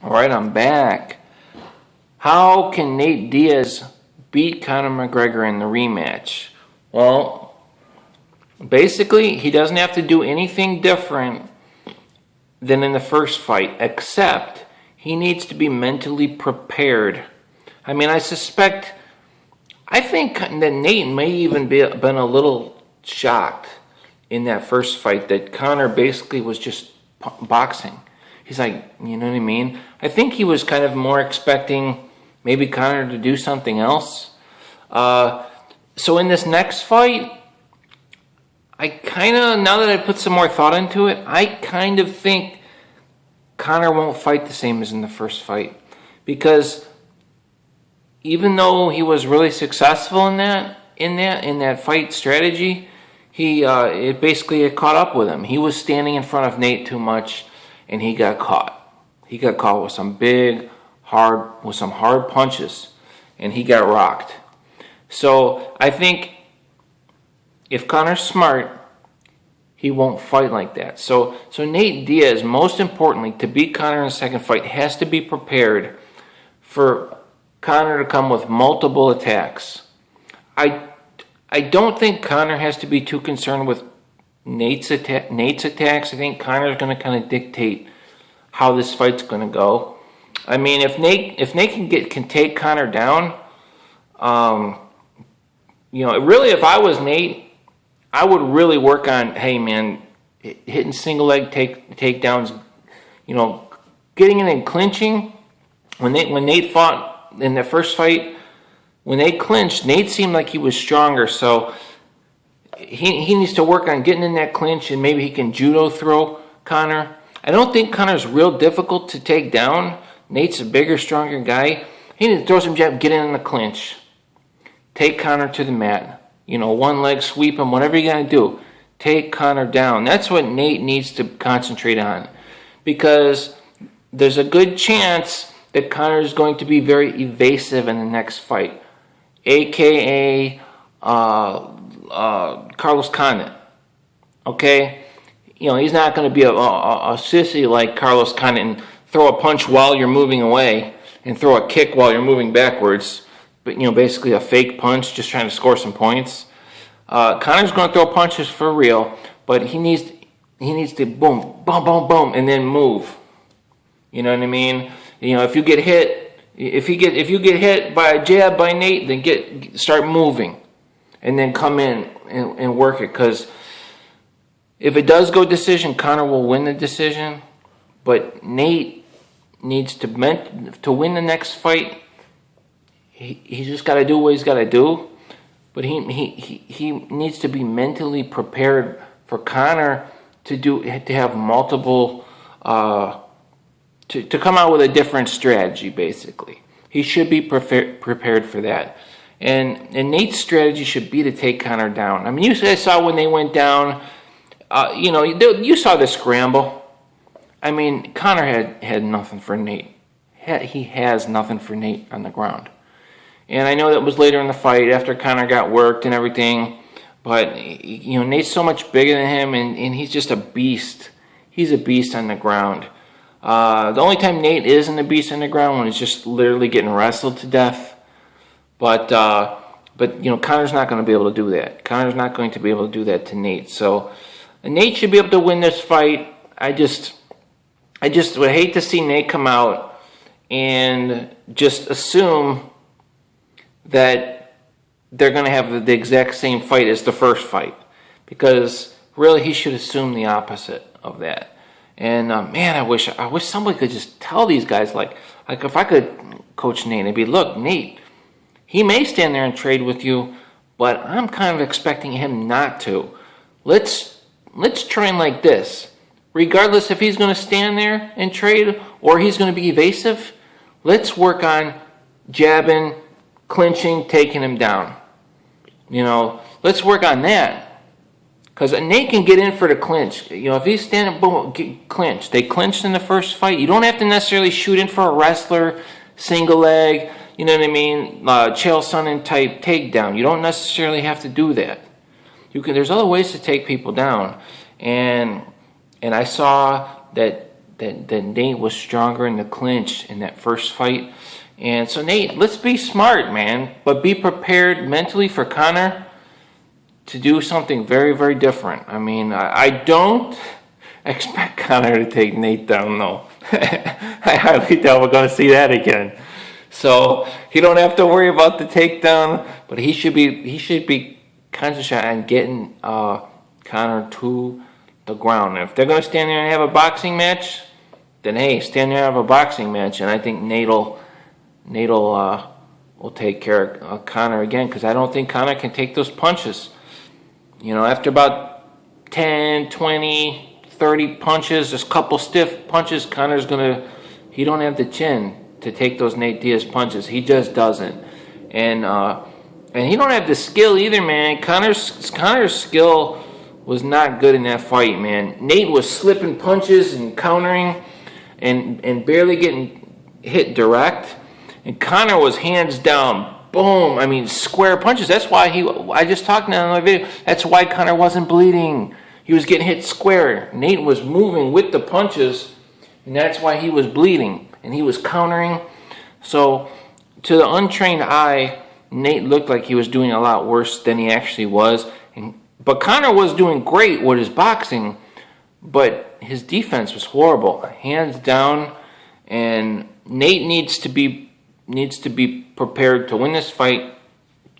All right, I'm back. How can Nate Diaz beat Conor McGregor in the rematch? Well, basically, he doesn't have to do anything different than in the first fight, except he needs to be mentally prepared. I mean, I think that Nate may even been a little shocked in that first fight that Conor basically was just boxing. He's like, you know what I mean? I think he was kind of more expecting maybe Conor to do something else. So in this next fight, now that I put some more thought into it, I kind of think Conor won't fight the same as in the first fight. Because even though he was really successful in that fight strategy, it caught up with him. He was standing in front of Nate too much, and he got caught. He got caught with some hard punches, and he got rocked. So I think if Conor's smart, he won't fight like that. So Nate Diaz, most importantly, to beat Conor in the second fight, has to be prepared for Conor to come with multiple attacks. I don't think Conor has to be too concerned with Nate's attacks. I think Conor's going to kind of dictate how this fight's going to go. I mean, if Nate can take Conor down, really, if I was Nate, I would really work on, hey man, hitting single leg takedowns, getting in and clinching. When Nate fought in the first fight, when they clinched, Nate seemed like he was stronger, so he needs to work on getting in that clinch, and maybe he can judo throw Conor. I don't think Conor's real difficult to take down. Nate's a bigger, stronger guy. He needs to throw some jab, get in the clinch. Take Conor to the mat. One leg sweep him, whatever you got to do. Take Conor down. That's what Nate needs to concentrate on. Because there's a good chance that Conor is going to be very evasive in the next fight. A.K.A. Carlos Condit. Okay? He's not going to be a sissy like Carlos Condit and throw a punch while you're moving away and throw a kick while you're moving backwards. But, basically a fake punch, just trying to score some points. Conor's going to throw punches for real, but he needs to boom, boom, boom, boom, and then move. You know what I mean? If you get hit, if you get hit by a jab by Nate, then start moving, and then come in and work it. Because if it does go decision, Conor will win the decision. But Nate needs to win the next fight. He's just got to do what he's got to do. But he needs to be mentally prepared for Conor to have multiple to come out with a different strategy. Basically, he should be prepared for that. And Nate's strategy should be to take Conor down. I mean, you guys saw when they went down. You saw the scramble. I mean, Conor had nothing for Nate. He has nothing for Nate on the ground. And I know that was later in the fight after Conor got worked and everything. But, Nate's so much bigger than him, and he's just a beast. He's a beast on the ground. The only time Nate isn't a beast on the ground when he's just literally getting wrestled to death. But Conor's not going to be able to do that. Conor's not going to be able to do that to Nate. So Nate should be able to win this fight. I just would hate to see Nate come out and just assume that they're going to have the exact same fight as the first fight. Because really he should assume the opposite of that. And man, I wish somebody could just tell these guys, like if I could coach Nate, I'd be, look, Nate, he may stand there and trade with you, but I'm kind of expecting him not to. Let's train like this. Regardless if he's going to stand there and trade or he's going to be evasive, let's work on jabbing, clinching, taking him down. Let's work on that. Because Nate can get in for the clinch. If he's standing, boom, clinch. They clinched in the first fight. You don't have to necessarily shoot in for a wrestler, single leg, you know what I mean, Chael Sonnen type takedown. You don't necessarily have to do that. There's other ways to take people down. And I saw that that Nate was stronger in the clinch in that first fight. And so Nate, let's be smart, man, but be prepared mentally for Conor to do something very, very different. I mean, I don't expect Conor to take Nate down, though. I highly doubt we're going to see that again. So he don't have to worry about the takedown, but he should be concentrating on getting Conor to the ground. And if they're going to stand there and have a boxing match, then hey, stand there and have a boxing match, and I think Nate'll take care of Conor again, because I don't think Conor can take those punches. You know, after about 10, 20, 30 punches, just a couple stiff punches, he don't have the chin to take those Nate Diaz punches. He just doesn't. And he don't have the skill either, man. Conor's skill was not good in that fight, man. Nate was slipping punches and countering and barely getting hit direct. And Conor was hands down, boom, I mean, square punches. That's why I just talked in another video, that's why Conor wasn't bleeding. He was getting hit square. Nate was moving with the punches, and that's why he was bleeding. And he was countering. So, to the untrained eye, Nate looked like he was doing a lot worse than he actually was. But Conor was doing great with his boxing, but his defense was horrible, hands down. And Nate needs to be prepared to win this fight,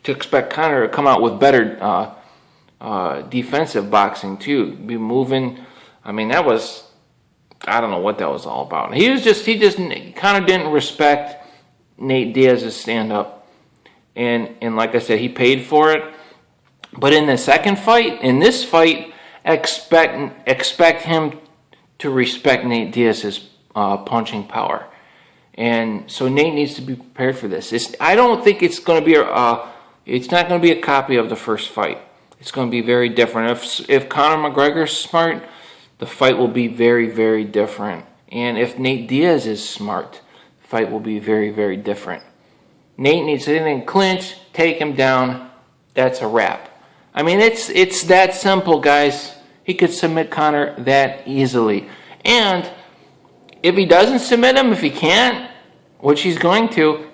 to expect Conor to come out with better defensive boxing too. Be moving. I mean, I don't know what that was all about. Conor didn't respect Nate Diaz's stand up, and like I said, he paid for it. But in the second fight, in this fight, expect him to respect Nate Diaz's punching power. And so Nate needs to be prepared for this. I don't think it's going to be it's not going to be a copy of the first fight. It's going to be very different. If Conor McGregor's smart, the fight will be very, very different. And if Nate Diaz is smart, the fight will be very, very different. Nate needs to then clinch, take him down. That's a wrap. I mean, it's that simple, guys. He could submit Conor that easily. And if he doesn't submit him, if he can't, which he's going to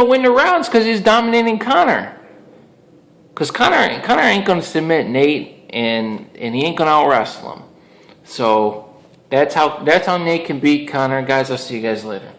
win the rounds because he's dominating Conor. Because Conor ain't going to submit Nate, and he ain't going to out-wrestle him. So that's how Nate can beat Conor. Guys, I'll see you guys later.